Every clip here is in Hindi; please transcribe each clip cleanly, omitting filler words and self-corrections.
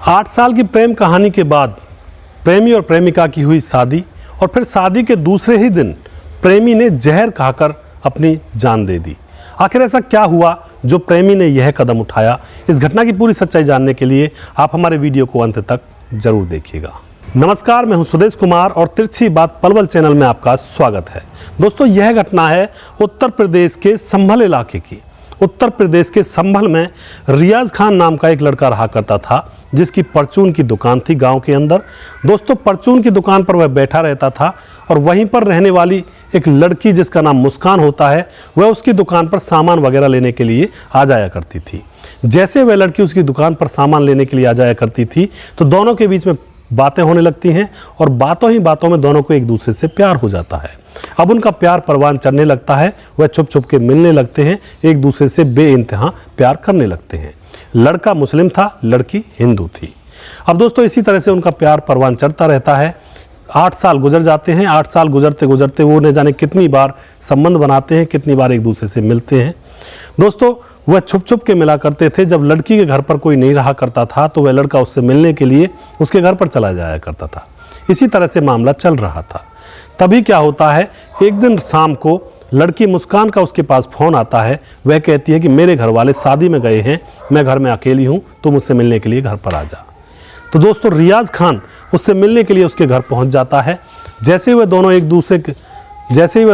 8 साल की प्रेम कहानी के बाद प्रेमी और प्रेमिका की हुई शादी और फिर शादी के दूसरे ही दिन प्रेमी ने जहर खाकर अपनी जान दे दी। आखिर ऐसा क्या हुआ जो प्रेमी ने यह कदम उठाया? इस घटना की पूरी सच्चाई जानने के लिए आप हमारे वीडियो को अंत तक जरूर देखिएगा। नमस्कार, मैं हूं सुदेश कुमार और तिरछी बात पलवल चैनल में आपका स्वागत है। दोस्तों, यह घटना है उत्तर प्रदेश के संभल इलाके की। उत्तर प्रदेश के संभल में रियाज खान नाम का एक लड़का रहा करता था जिसकी परचून की दुकान थी गांव के अंदर। दोस्तों, परचून की दुकान पर वह बैठा रहता था और वहीं पर रहने वाली एक लड़की जिसका नाम मुस्कान होता है, वह उसकी दुकान पर सामान वगैरह लेने के लिए आ जाया करती थी। जैसे वह लड़की उसकी दुकान पर सामान लेने के लिए आ जाया करती थी तो दोनों के बीच में बातें होने लगती हैं और बातों ही बातों में दोनों को एक दूसरे से प्यार हो जाता है। अब उनका प्यार परवान चढ़ने लगता है, वह छुप छुप के मिलने लगते हैं, एक दूसरे से बेइंतहा प्यार करने लगते हैं। लड़का मुस्लिम था, लड़की हिंदू थी। अब दोस्तों, इसी तरह से उनका प्यार परवान चढ़ता रहता है। 8 साल गुजर जाते हैं। 8 साल गुजरते गुजरते वो न जाने कितनी बार संबंध बनाते हैं, कितनी बार एक दूसरे से मिलते हैं। दोस्तों, वह छुप छुप के मिला करते थे। जब लड़की के घर पर कोई नहीं रहा करता था तो वह लड़का उससे मिलने के लिए उसके घर पर चला जाया करता था। इसी तरह से मामला चल रहा था। तभी क्या होता है, एक दिन शाम को लड़की मुस्कान का उसके पास फ़ोन आता है। वह कहती है कि मेरे घर वाले शादी में गए हैं, मैं घर में अकेली हूँ, तो मुझसे मिलने के लिए घर पर आ जा। तो दोस्तों, रियाज खान उससे मिलने के लिए उसके घर पहुँच जाता है। जैसे ही वह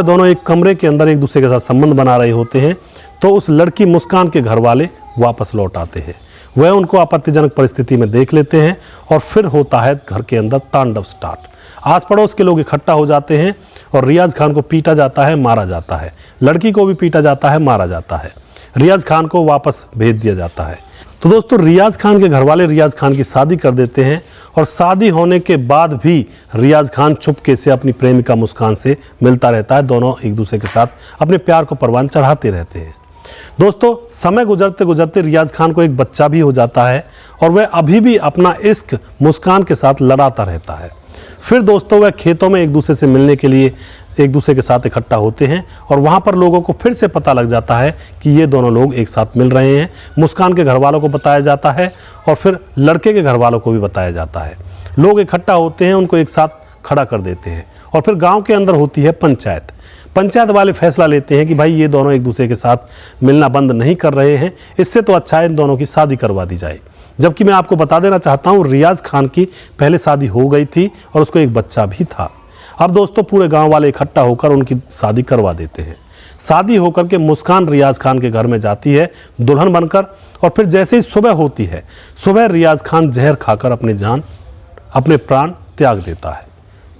दोनों एक कमरे के अंदर एक दूसरे के साथ संबंध बना रहे होते हैं तो उस लड़की मुस्कान के घर वाले वापस लौट आते हैं। वह उनको आपत्तिजनक परिस्थिति में देख लेते हैं और फिर होता है घर के अंदर तांडव स्टार्ट। आस पड़ोस के लोग इकट्ठा हो जाते हैं और रियाज खान को पीटा जाता है, मारा जाता है। लड़की को भी पीटा जाता है, मारा जाता है। रियाज खान को वापस भेज दिया जाता है। तो दोस्तों, रियाज खान के घर वाले रियाज खान की शादी कर देते हैं और शादी होने के बाद भी रियाज खान चुपके से अपनी प्रेमिका मुस्कान से मिलता रहता है। दोनों एक दूसरे के साथ अपने प्यार को परवान चढ़ाते रहते हैं। दोस्तों, समय गुजरते गुजरते रियाज खान को एक बच्चा भी हो जाता है और वह अभी भी अपना इश्क मुस्कान के साथ लड़ाता रहता है। फिर दोस्तों, वह खेतों में एक दूसरे से मिलने के लिए एक दूसरे के साथ इकट्ठा होते हैं और वहाँ पर लोगों को फिर से पता लग जाता है कि ये दोनों लोग एक साथ मिल रहे हैं। मुस्कान के घर वालों को बताया जाता है और फिर लड़के के घर वालों को भी बताया जाता है। लोग इकट्ठा होते हैं, उनको एक साथ खड़ा कर देते हैं और फिर गाँव के अंदर होती है पंचायत। पंचायत वाले फैसला लेते हैं कि भाई ये दोनों एक दूसरे के साथ मिलना बंद नहीं कर रहे हैं, इससे तो अच्छा है इन दोनों की शादी करवा दी जाए। जबकि मैं आपको बता देना चाहता हूँ, रियाज खान की पहले शादी हो गई थी और उसको एक बच्चा भी था। अब दोस्तों, पूरे गांव वाले इकट्ठा होकर उनकी शादी करवा देते हैं। शादी होकर के मुस्कान रियाज खान के घर में जाती है दुल्हन बनकर और फिर जैसे ही सुबह होती है, सुबह रियाज खान जहर खाकर अपने प्राण त्याग देता है।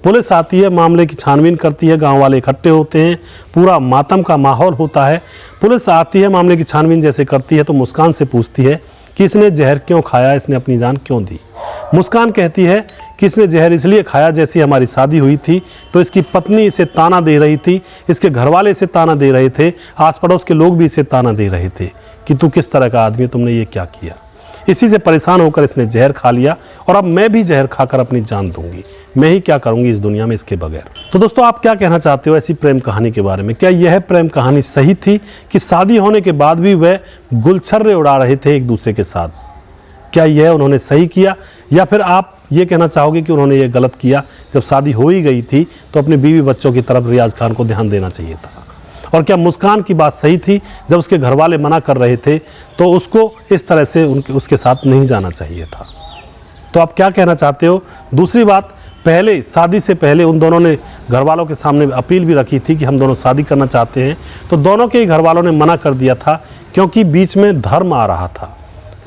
पुलिस आती है, मामले की छानबीन करती है, गांव वाले इकट्ठे होते हैं, पूरा मातम का माहौल होता है। पुलिस आती है, मामले की छानबीन जैसे करती है तो मुस्कान से पूछती है कि इसने जहर क्यों खाया, इसने अपनी जान क्यों दी। मुस्कान कहती है कि इसने जहर इसलिए खाया, जैसी हमारी शादी हुई थी तो इसकी पत्नी इसे ताना दे रही थी, इसके घर वाले इसे ताना दे रहे थे, आस पड़ोस के लोग भी इसे ताना दे रहे थे कि तू किस तरह का आदमी, तुमने ये क्या किया। इसी से परेशान होकर इसने जहर खा लिया और अब मैं भी जहर खाकर अपनी जान दूंगी। मैं ही क्या करूंगी इस दुनिया में इसके बगैर। तो दोस्तों, आप क्या कहना चाहते हो ऐसी प्रेम कहानी के बारे में? क्या यह प्रेम कहानी सही थी कि शादी होने के बाद भी वह गुलछर्रे उड़ा रहे थे एक दूसरे के साथ? क्या यह उन्होंने सही किया या फिर आप ये कहना चाहोगे कि उन्होंने ये गलत किया? जब शादी हो ही गई थी तो अपने बीवी बच्चों की तरफ रियाज खान को ध्यान देना चाहिए था। और क्या मुस्कान की बात सही थी, जब उसके घर वाले मना कर रहे थे तो उसको इस तरह से उसके साथ नहीं जाना चाहिए था? तो आप क्या कहना चाहते हो? दूसरी बात, पहले शादी से पहले उन दोनों ने घर वालों के सामने अपील भी रखी थी कि हम दोनों शादी करना चाहते हैं, तो दोनों के ही घर वालों ने मना कर दिया था क्योंकि बीच में धर्म आ रहा था।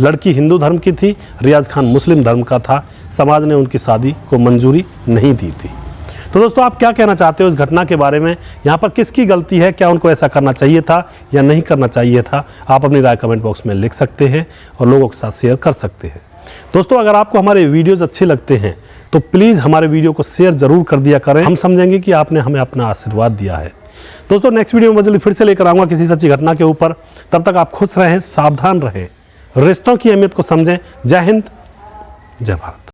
लड़की हिंदू धर्म की थी, रियाज खान मुस्लिम धर्म का था। समाज ने उनकी शादी को मंजूरी नहीं दी थी। तो दोस्तों, आप क्या कहना चाहते हो इस घटना के बारे में? यहाँ पर किसकी गलती है? क्या उनको ऐसा करना चाहिए था या नहीं करना चाहिए था? आप अपनी राय कमेंट बॉक्स में लिख सकते हैं और लोगों के साथ शेयर कर सकते हैं। दोस्तों, अगर आपको हमारे वीडियोज़ अच्छे लगते हैं तो प्लीज़ हमारे वीडियो को शेयर ज़रूर कर दिया करें। हम समझेंगे कि आपने हमें अपना आशीर्वाद दिया है। दोस्तों, नेक्स्ट वीडियो में जल्दी फिर से लेकर आऊँगा किसी सच्ची घटना के ऊपर। तब तक आप खुश रहें, सावधान रहें, रिश्तों की अहमियत को समझें। जय हिंद, जय भारत।